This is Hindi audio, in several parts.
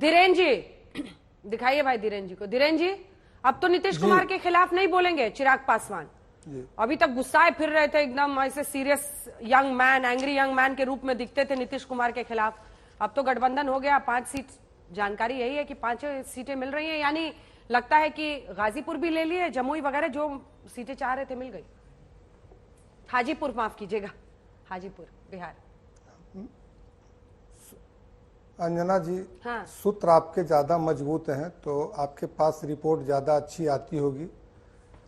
धीरेन जी दिखाइए भाई, धीरेन जी को। धीरेन जी, अब तो नीतीश कुमार के खिलाफ नहीं बोलेंगे चिराग पासवान? अभी तक गुस्साए फिर रहे थे, एकदम ऐसे serious young man, angry young man के रूप में दिखते थे नीतीश कुमार के खिलाफ। अब तो गठबंधन हो गया, 5 सीट, जानकारी यही है कि 5 सीटें मिल रही हैं, यानी लगता है कि गाजीपुर भी ले लिए, जमुई वगैरह जो सीटें चाह रहे थे मिल गई। हाजीपुर, माफ कीजिएगा, हाजीपुर, बिहार। अंजना जी, हाँ। सूत्र आपके ज्यादा मजबूत हैं तो आपके पास रिपोर्ट ज्यादा अच्छी आती होगी।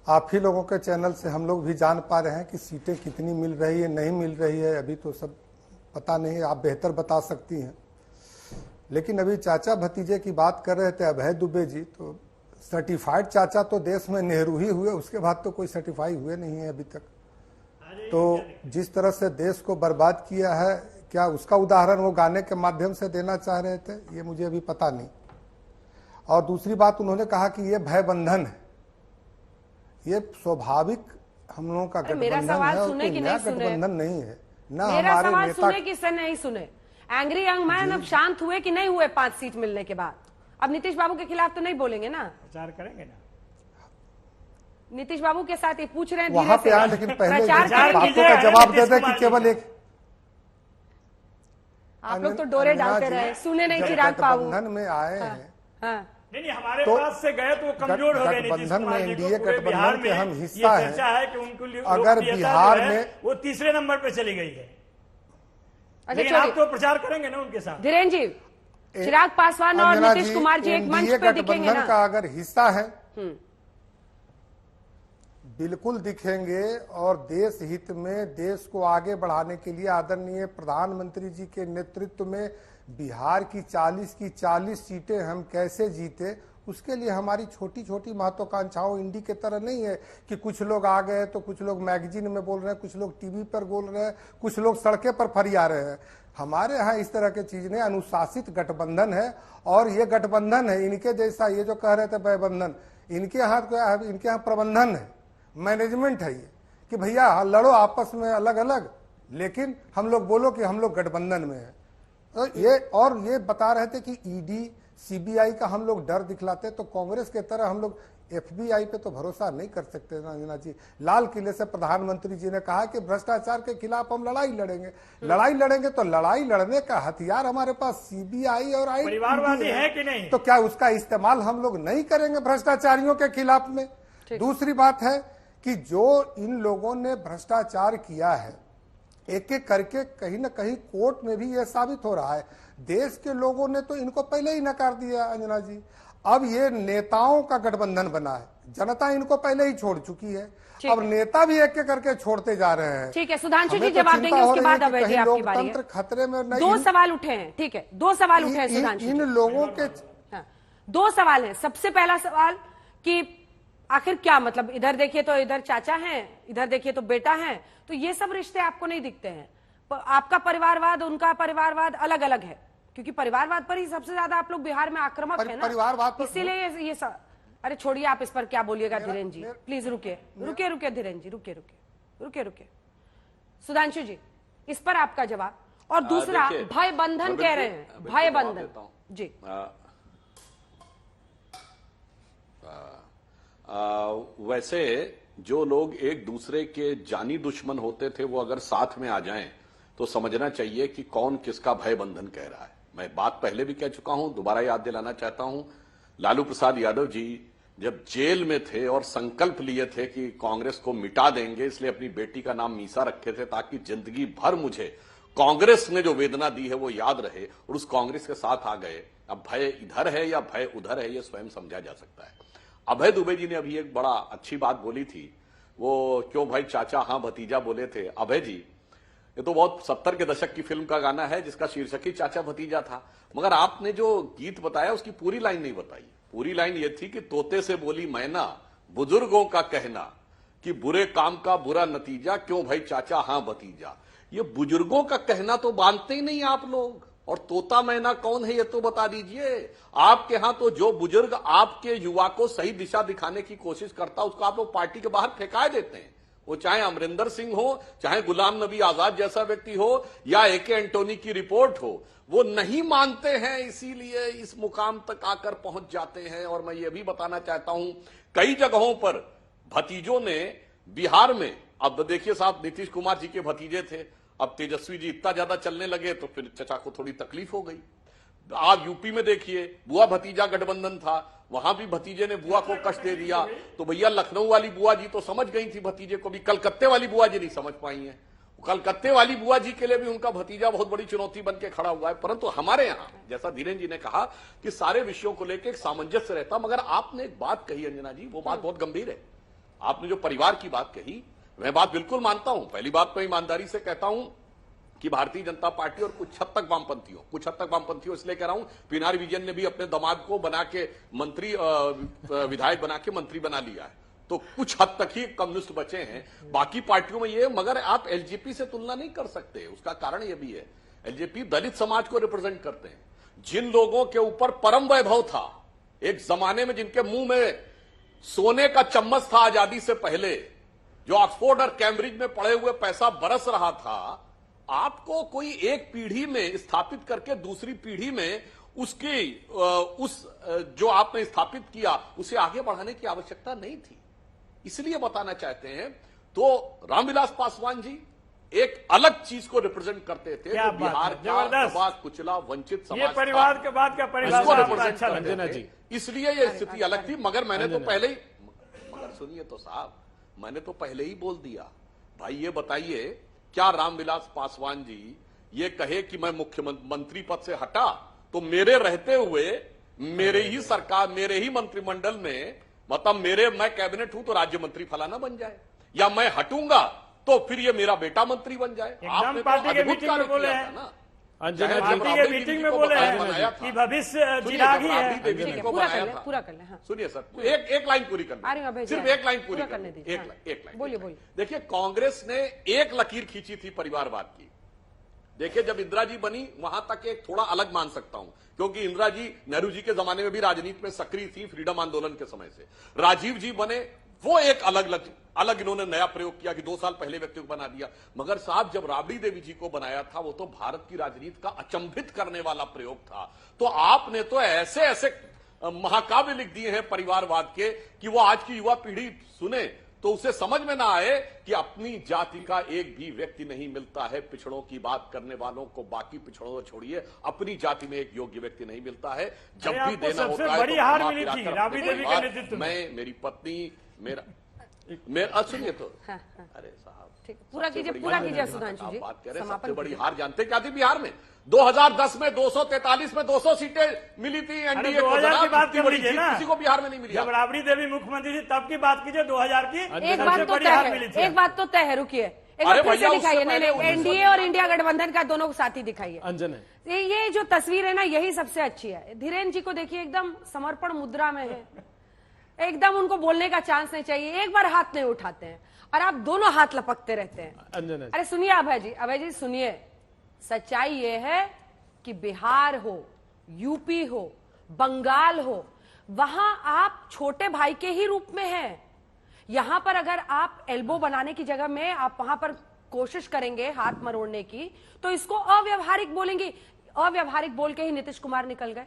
आप ही लोगों के चैनल से हम लोग भी जान पा रहे हैं कि सीटें कितनी मिल रही है, नहीं मिल रही है, अभी तो सब पता नहीं, आप बेहतर बता सकती हैं। लेकिन अभी चाचा भतीजे की बात कर रहे थे अभय दुबे जी, तो सर्टिफाइड चाचा तो देश में नेहरू ही हुए, उसके बाद तो कोई सर्टिफाई हुए नहीं है अभी तक। तो जिस तरह से देश को बर्बाद किया है, क्या उसका उदाहरण वो गाने के माध्यम से देना चाह रहे थे, ये मुझे अभी पता नहीं। और दूसरी बात, उन्होंने कहा कि ये भय बंधन है, ये स्वाभाविक हम लोगों का गठबंधन है, और कोई नया गठबंधन नहीं है ना। हमारे सवाल नेता सुने कि से नहीं सुने? एंग्री यंग मैन अब शांत हुए कि नहीं हुए 5 सीट मिलने के बाद? अब नीतीश बाबू के खिलाफ तो नहीं बोलेंगे ना, प्रचार करेंगे ना? नीतीश बाबू के साथ ये पूछ रहे हैं वहां पे आए, लेकिन पहले बातों का जवाब दे दे कि केवल एक। आप लोग तो डोरे डालते रहे, सुने नहीं चिराग बाबू। गठबंधन में आए हैं, नहीं, हमारे पास से गए तो वो कमजोर हो गए। गठबंधन में, एनडीए गठबंधन के हम हिस्सा हैं। है कि उनको अगर बिहार में वो तीसरे नंबर पे चली गई है, लेकिन अच्छा आप तो प्रचार करेंगे ना उनके साथ। धीरेन जी, चिराग पासवान और नीतीश कुमार जी एक मंच पे दिखेंगे ना? का अगर हिस्सा है, बिल्कुल दिखेंगे। और देश हित में, देश को आगे बढ़ाने के लिए आदरणीय प्रधानमंत्री जी के नेतृत्व में बिहार की 40 की 40 सीटें हम कैसे जीते, उसके लिए हमारी छोटी छोटी महत्वाकांक्षाओं इंडी के तरह नहीं है कि कुछ लोग आ गए तो कुछ लोग मैगजीन में बोल रहे हैं, कुछ लोग टीवी पर बोल रहे हैं, कुछ लोग सड़कें पर फरिया रहे हैं। हमारे यहाँ इस तरह की चीज नहीं, अनुशासित गठबंधन है। और ये गठबंधन है, इनके जैसा ये जो कह रहे थे भयबंधन, इनके यहाँ प्रबंधन है, मैनेजमेंट है ये, कि भैया लड़ो आपस में अलग अलग, लेकिन हम लोग बोलो कि हम लोग गठबंधन में है। तो ये बता रहे थे कि ईडी सीबीआई का हम लोग डर दिखलाते, तो कांग्रेस के तरह हम लोग एफबीआई पे तो भरोसा नहीं कर सकते ना जी। लाल किले से प्रधानमंत्री जी ने कहा कि भ्रष्टाचार के खिलाफ हम लड़ाई लड़ेंगे। लड़ाई लड़ेंगे तो लड़ाई लड़ने का हथियार हमारे पास सीबीआई और आई परिवारवादी है कि नहीं, तो क्या उसका इस्तेमाल हम लोग नहीं करेंगे भ्रष्टाचारियों के खिलाफ में? दूसरी बात है कि जो इन लोगों ने भ्रष्टाचार किया है, एक एक करके कहीं ना कहीं कोर्ट में भी यह साबित हो रहा है। देश के लोगों ने तो इनको पहले ही नकार दिया अंजना जी। अब ये नेताओं का गठबंधन बना है, जनता इनको पहले ही छोड़ चुकी है, अब नेता भी एक एक करके छोड़ते जा रहे हैं। ठीक है, सुधांशु जी जवाब देंगे, उसके बाद अब आपकी बारी है। लोकतंत्र खतरे में नहीं। 2 सवाल उठे हैं, ठीक है, 2 सवाल उठे हैं सुधांशु। इन लोगों के 2 सवाल हैं। सबसे पहला सवाल कि आखिर क्या मतलब, इधर देखिए तो इधर चाचा हैं, इधर देखिए तो बेटा है, तो ये सब रिश्ते आपको नहीं दिखते हैं? आपका परिवारवाद, उनका परिवारवाद अलग अलग है, क्योंकि परिवारवाद पर ही सबसे ज्यादा आप लोग बिहार में आक्रामक है ना, परिवारवाद, इसीलिए ये सब। अरे छोड़िए, आप इस पर क्या बोलिएगा धीरेन जी, प्लीज रुकिए रुकिए धीरेन जी, रुकिए। सुधांशु जी, इस पर आपका जवाब। और दूसरा, भय बंधन कह रहे हैं, भय बंधन जी। वैसे जो लोग एक दूसरे के जानी दुश्मन होते थे, वो अगर साथ में आ जाएं तो समझना चाहिए कि कौन किसका भय बंधन कह रहा है। मैं बात पहले भी कह चुका हूं, दोबारा याद दिलाना चाहता हूं। लालू प्रसाद यादव जी जब जेल में थे और संकल्प लिए थे कि कांग्रेस को मिटा देंगे, इसलिए अपनी बेटी का नाम मीसा रखे थे ताकि जिंदगी भर मुझे कांग्रेस ने जो वेदना दी है वो याद रहे, और उस कांग्रेस के साथ आ गए। अब भय इधर है या भय उधर है, ये स्वयं समझा जा सकता है। अभय दुबे जी ने अभी एक बड़ा अच्छी बात बोली थी, वो क्यों भाई चाचा हाँ भतीजा बोले थे। अभय जी, ये तो बहुत 70 के दशक की फिल्म का गाना है जिसका शीर्षक ही चाचा भतीजा था, मगर आपने जो गीत बताया उसकी पूरी लाइन नहीं बताई। पूरी लाइन ये थी कि तोते से बोली मैना, बुजुर्गों का कहना कि बुरे काम का बुरा नतीजा, क्यों भाई चाचा हाँ भतीजा। ये बुजुर्गों का कहना तो मानते ही नहीं आप लोग, और तोता मैना कौन है ये तो बता दीजिए। आपके यहां तो जो बुजुर्ग आपके युवा को सही दिशा दिखाने की कोशिश करता, उसको आप लोग पार्टी के बाहर फेंका देते हैं। वो चाहे अमरिंदर सिंह हो, चाहे गुलाम नबी आजाद जैसा व्यक्ति हो, या एके एंटोनी की रिपोर्ट हो, वो नहीं मानते हैं, इसीलिए इस मुकाम तक आकर पहुंच जाते हैं। और मैं ये भी बताना चाहता हूं, कई जगहों पर भतीजों ने बिहार में, अब देखिए साहब नीतीश कुमार जी के भतीजे थे, अब तेजस्वी जी इतना ज्यादा चलने लगे तो फिर चचा को थोड़ी तकलीफ हो गई। आप यूपी में देखिए, बुआ भतीजा गठबंधन था, वहां भी भतीजे ने बुआ को कष्ट दे दिया, तो भैया लखनऊ वाली बुआ जी तो समझ गई थी भतीजे को भी, कलकत्ते वाली बुआ जी नहीं समझ पाई हैं। कलकत्ते वाली बुआ जी के लिए भी उनका भतीजा बहुत बड़ी चुनौती बन के खड़ा हुआ है। परंतु हमारे यहां, जैसा धीरेन्द्र जी ने कहा कि सारे विषयों को लेकर एक सामंजस्य रहता, मगर आपने एक बात कही अंजना जी, वो बात बहुत गंभीर है। आपने जो परिवार की बात कही, मैं बात बिल्कुल मानता हूं। पहली बात तो ईमानदारी से कहता हूं कि भारतीय जनता पार्टी और कुछ हद तक वामपंथियों इसलिए कह रहा हूं, पिनारी विजयन ने भी अपने दामाद को बना के मंत्री, विधायक बना के मंत्री बना लिया है, तो कुछ हद तक ही कम्युनिस्ट बचे हैं। बाकी पार्टियों में ये, मगर आप एलजेपी से तुलना नहीं कर सकते। उसका कारण यह भी है, एलजेपी दलित समाज को रिप्रेजेंट करते हैं। जिन लोगों के ऊपर परम वैभव था एक जमाने में, जिनके मुंह में सोने का चम्मच था आजादी से पहले, जो ऑक्सफोर्ड और कैम्ब्रिज में पढ़े हुए पैसा बरस रहा था, आपको कोई एक पीढ़ी में स्थापित करके दूसरी पीढ़ी में उस जो आपने स्थापित किया उसे आगे बढ़ाने की आवश्यकता नहीं थी। इसलिए बताना चाहते हैं, तो रामविलास पासवान जी एक अलग चीज को रिप्रेजेंट करते थे, जो बिहार का दबा कुचला वंचित समाज, ये परिवार के बाद का परिवार अच्छा लगता थे, इसलिए ये स्थिति अलग थी। मगर मैंने तो पहले ही, मगर सुनिए तो साहब, मैंने तो पहले ही बोल दिया, भाई ये बताइए, क्या रामविलास पासवान जी ये कहे कि मैं मुख्यमंत्री पद से हटा तो मेरे रहते हुए मेरे ही सरकार, मेरे ही मंत्रिमंडल में, मतलब मैं कैबिनेट हूं तो राज्य मंत्री फलाना बन जाए, या मैं हटूंगा तो फिर ये मेरा बेटा मंत्री बन जाए। आपने पार्टी के मीटिंग में बोले हैं ना, पार्टी के मीटिंग में बोले हैं कि भविष्य चिराग ही है। पूरा कर लें। सुनिए सर, एक लाइन पूरी करनी, सिर्फ एक लाइन पूरी करनी, एक लाइन बोलिए। देखिए, कांग्रेस ने एक लकीर खींची थी परिवारवाद की। देखिए, जब इंदिरा जी बनी वहां तक एक थोड़ा अलग मान सकता हूं, क्योंकि इंदिरा जी नेहरू जी के जमाने में भी राजनीति में सक्रिय थी, फ्रीडम आंदोलन के समय से। राजीव जी बने, वो एक अलग इन्होंने नया प्रयोग किया कि 2 साल पहले व्यक्ति को बना दिया। मगर साहब, जब राबड़ी देवी जी को बनाया था, वो तो भारत की राजनीति का अचंभित करने वाला प्रयोग था। तो आपने तो ऐसे ऐसे महाकाव्य लिख दिए हैं परिवारवाद के कि वो आज की युवा पीढ़ी सुने तो उसे समझ में ना आए कि अपनी जाति का एक भी व्यक्ति नहीं मिलता है। पिछड़ों की बात करने वालों को बाकी पिछड़ों को छोड़िए, अपनी जाति में एक योग्य व्यक्ति नहीं मिलता है। जब भी देना होता है बड़ी हार मिली थी राबड़ी देवी के नेतृत्व में। मैं, मेरी पत्नी, मेरा सुनिए तो, अरे साहब पूरा कीजिए सुधांशु जी। बात कह रहे हैं सबसे बड़ी हार जानते क्या थी बिहार में? 2010 में 243 में 200 सीटें मिली थी एनडीए को। 2000 की बात कर लीजिए ना, किसी को बिहार में नहीं मिली। जब राबड़ी देवी मुख्यमंत्री थी तब की बात कीजिए, 2000 की। एक बात तो तय है, रुकिए, एक बार फिर से दिखाइए। नहीं, एनडीए और इंडिया गठबंधन का दोनों साथी दिखाइए। ये जो तस्वीर है ना, यही सबसे अच्छी है। धीरेन्द्र जी को देखिए, एकदम समर्पण मुद्रा में है, एकदम उनको बोलने का चांस नहीं चाहिए, एक बार हाथ नहीं उठाते हैं और आप दोनों हाथ लपकते रहते हैं। अरे सुनिए अभय जी सुनिए, सच्चाई ये है कि बिहार हो, यूपी हो, बंगाल हो, वहां आप छोटे भाई के ही रूप में हैं। यहां पर अगर आप एल्बो बनाने की जगह में आप वहां पर कोशिश करेंगे हाथ मरोड़ने की, तो इसको अव्यवहारिक बोलेंगे। अव्यवहारिक बोल के ही नीतीश कुमार निकल गए,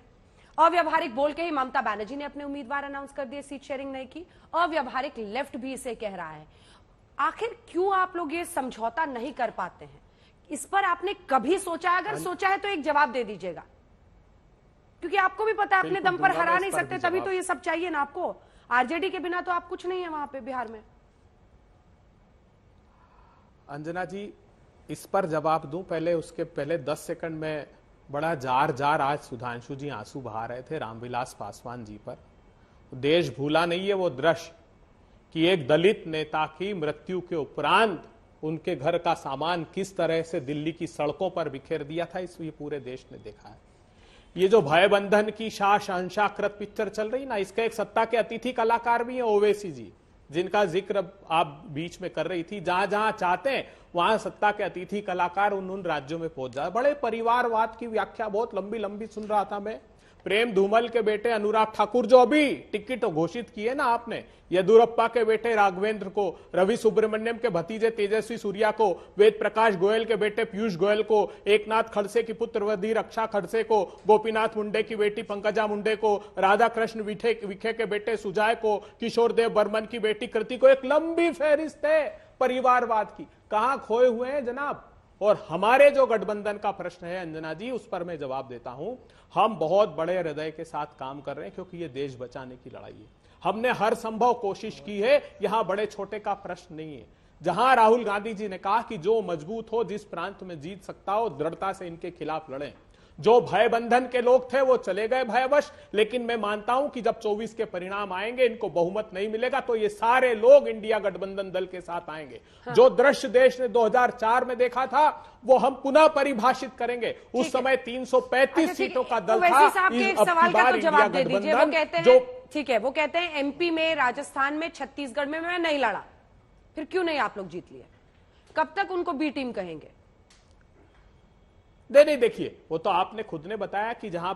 अव्यवहारिक बोल के ही ममता बनर्जी ने अपने उम्मीदवार अनाउंस कर दिए, सीट शेयरिंग नहीं की। अव्यवहारिक लेफ्ट भी इसे कह रहा है। आखिर क्यों आप लोग ये समझौता नहीं कर पाते हैं? इस पर आपने कभी सोचा? अगर सोचा है तो एक जवाब दे दीजिएगा, क्योंकि आपको भी पता है अपने दम पर हरा नहीं सकते, तभी तो ये सब चाहिए ना आपको। आरजेडी के बिना तो आप कुछ नहीं है वहां पे बिहार में। अंजना जी, इस पर जवाब दूं पहले, उसके पहले 10 सेकंड में बड़ा जार आज सुधांशु जी आंसू बहा रहे थे रामविलास पासवान जी पर। देश भूला नहीं है वो दृश्य कि एक दलित नेता की मृत्यु के उपरांत उनके घर का सामान किस तरह से दिल्ली की सड़कों पर बिखेर दिया था, ये पूरे देश ने देखा है। ये जो भयबंधन की शहंशाकृत पिक्चर चल रही ना, इसका एक सत्ता के अतिथि कलाकार भी है ओवैसी जी, जिनका जिक्र आप बीच में कर रही थी। जहां जहां चाहते हैं वहां सत्ता के अतिथि कलाकार उन राज्यों में पहुंच जाए। बड़े परिवारवाद की व्याख्या बहुत लंबी सुन रहा था मैं, प्रेम धूमल के बेटे अनुराग ठाकुर जो अभी टिकट घोषित किए ना आपने, येदुरप्पा के बेटे राघवेंद्र को, रवि सुब्रमण्यम के भतीजे तेजस्वी सूर्या को, वेद प्रकाश गोयल के बेटे पीयूष गोयल को, एकनाथ खड़से की पुत्रवधि रक्षा खड़से को, गोपीनाथ मुंडे की बेटी पंकजा मुंडे को, राधा कृष्ण विखे के बेटे सुजाय को, किशोर देव बर्मन की बेटी कृति को, एक लंबी फहरिस्त है परिवारवाद की। कहां खोए हुए हैं जनाब? और हमारे जो गठबंधन का प्रश्न है अंजना जी, उस पर मैं जवाब देता हूं। हम बहुत बड़े हृदय के साथ काम कर रहे हैं क्योंकि ये देश बचाने की लड़ाई है। हमने हर संभव कोशिश की है, यहां बड़े छोटे का प्रश्न नहीं है। जहां राहुल गांधी जी ने कहा कि जो मजबूत हो, जिस प्रांत में जीत सकता हो, दृढ़ता से इनके खिलाफ लड़ें। जो भयबंधन के लोग थे वो चले गए भयवश, लेकिन मैं मानता हूं कि जब 24 के परिणाम आएंगे, इनको बहुमत नहीं मिलेगा, तो ये सारे लोग इंडिया गठबंधन दल के साथ आएंगे। हाँ। जो दृश्य देश ने 2004 में देखा था वो हम पुनः परिभाषित करेंगे। उस समय 335 सीटों का दल था। सवाल का तो जवाब दे दीजिए। वो कहते हैं, ठीक है, वो कहते हैं एमपी में, राजस्थान में, छत्तीसगढ़ में मैं नहीं लड़ा, फिर क्यों नहीं आप लोग जीत लिए? कब तक उनको बी टीम कहेंगे? नहीं, देखिए, वो तो आपने खुद ने बताया कि जहां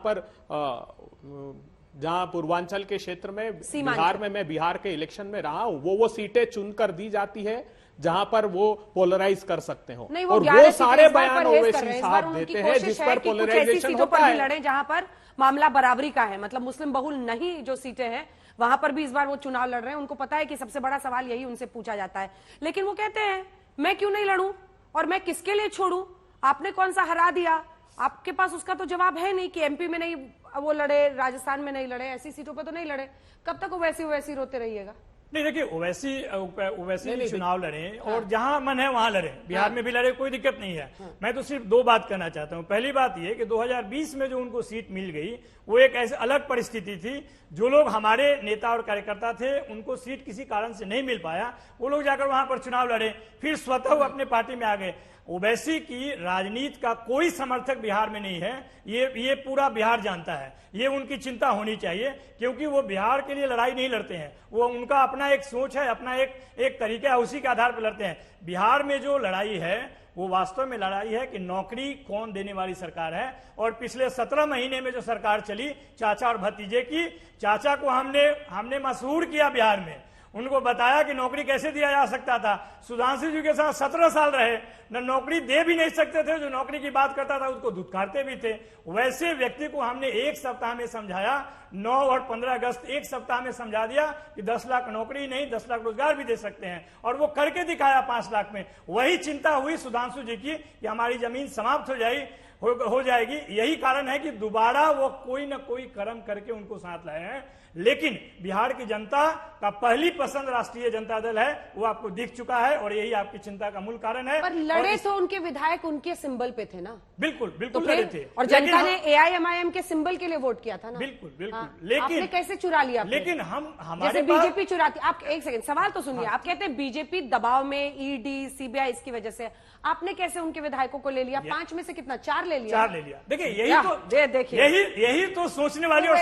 पूर्वांचल के क्षेत्र में, बिहार में, मैं बिहार के इलेक्शन में रहा हूं, वो सीटें चुनकर दी जाती है जहां पर वो पोलराइज कर सकते हो, और वो सारे बयान ओवैसी साहब देते हैं जिस पर पोलराइजेशन होता है। लड़े जहां पर मामला बराबरी का है, मतलब मुस्लिम बहुल नहीं जो सीटें हैं, वहां पर भी इस बार वो चुनाव लड़ रहे हैं। उनको पता है कि सबसे बड़ा सवाल यही उनसे पूछा जाता है, लेकिन वो कहते हैं मैं क्यों नहीं लड़ूं और मैं किसके लिए छोड़ूं? आपने कौन सा हरा दिया? आपके पास उसका तो जवाब है नहीं कि एमपी में नहीं वो लड़े, राजस्थान में नहीं लड़े, ऐसी सीटों पे तो नहीं लड़े। कब तक वैसी रोते रहिएगा? नहीं, देखिए, ओवैसी चुनाव लड़े और जहां मन है वहां लड़े। बिहार में भी लड़े, कोई दिक्कत नहीं है। मैं तो सिर्फ दो बात कहना चाहता हूं। पहली बात यह कि 2020 में जो उनको सीट मिल गई, वो एक ऐसी अलग परिस्थिति थी। जो लोग हमारे नेता और कार्यकर्ता थे, उनको सीट किसी कारण से नहीं मिल पाया, वो लोग जाकर वहां पर चुनाव लड़े, फिर स्वतः वो अपने पार्टी में आ गए। ओवैसी की राजनीति का कोई समर्थक बिहार में नहीं है, ये पूरा बिहार जानता है। ये उनकी चिंता होनी चाहिए, क्योंकि वो बिहार के लिए लड़ाई नहीं लड़ते हैं। वो उनका अपना एक सोच है, अपना एक तरीका है, उसी के आधार पर लड़ते हैं। बिहार में जो लड़ाई है वो वास्तव में लड़ाई है कि नौकरी कौन देने वाली सरकार है। और पिछले 17 महीने में जो सरकार चली चाचा और भतीजे की, चाचा को हमने मशहूर किया बिहार में, उनको बताया कि नौकरी कैसे दिया जा सकता था। सुधांशु जी के साथ 17 साल रहे, न नौकरी दे भी नहीं सकते थे, जो नौकरी की बात करता था उसको धुतकारते भी थे। वैसे व्यक्ति को हमने एक सप्ताह में समझाया, 9 और 15 अगस्त एक सप्ताह में समझा दिया कि 10 लाख नौकरी नहीं, 10 लाख रोजगार भी दे सकते हैं, और वो करके दिखाया 5 लाख में। वही चिंता हुई सुधांशु जी की कि हमारी जमीन समाप्त हो जाएगी। यही कारण है कि दोबारा वो कोई न कोई कर्म करके उनको साथ लाए हैं। लेकिन बिहार की जनता का पहली पसंद राष्ट्रीय जनता दल है, वो आपको दिख चुका है, और यही आपकी चिंता का मूल कारण है। पर लड़े तो उनके विधायक उनके सिंबल पे थे ना? बिल्कुल तो लड़े थे, और जनता ने AIMIM के सिंबल के लिए वोट किया था ना? बिल्कुल। लेकिन आपने कैसे चुरा लिया? लेकिन हमारे जैसे बीजेपी चुराती। आप एक सेकंड, सवाल तो सुनिए। आप कहते हैं बीजेपी दबाव में, ED CBI इसकी वजह से, आपने कैसे उनके विधायकों को ले लिया? 5 में से कितना? 4 ले लिया? 4 ले लिया। देखिए, यही तो सोचने वाली और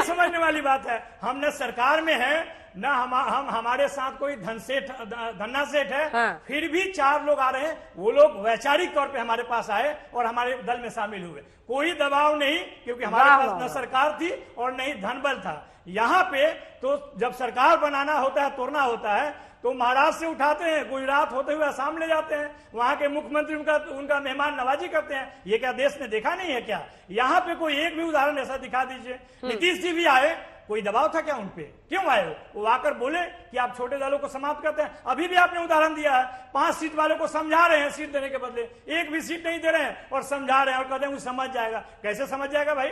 समझने वाली बात है। हम न सरकार में है, न हम हमारे साथ कोई धन्ना सेठ है। हाँ। फिर भी 4 लोग आ रहे हैं। वो लोग वैचारिक तौर पे हमारे पास आए और हमारे दल में शामिल हुए। कोई दबाव नहीं, क्योंकि हमारे पास न सरकार थी और न ही धन बल था। यहाँ पे तो जब सरकार बनाना होता है, तोड़ना होता है, तो महाराष्ट्र से उठाते हैं, गुजरात होते हुए असम ले जाते हैं, वहां के मुख्यमंत्री उनका मेहमान नवाजी करते हैं। ये क्या देश ने देखा नहीं है क्या? यहाँ पे कोई एक भी उदाहरण ऐसा दिखा दीजिए। नीतीश जी भी आए, कोई दबाव था क्या उन पे? क्यों आए? वो आकर बोले कि आप छोटे दलों को समाप्त करते हैं। अभी भी आपने उदाहरण दिया है, 5 सीट वाले को समझा रहे हैं सीट देने के बदले, एक भी सीट नहीं दे रहे हैं और समझा रहे हैं और कहते हैं वो समझ जाएगा। कैसे समझ जाएगा भाई?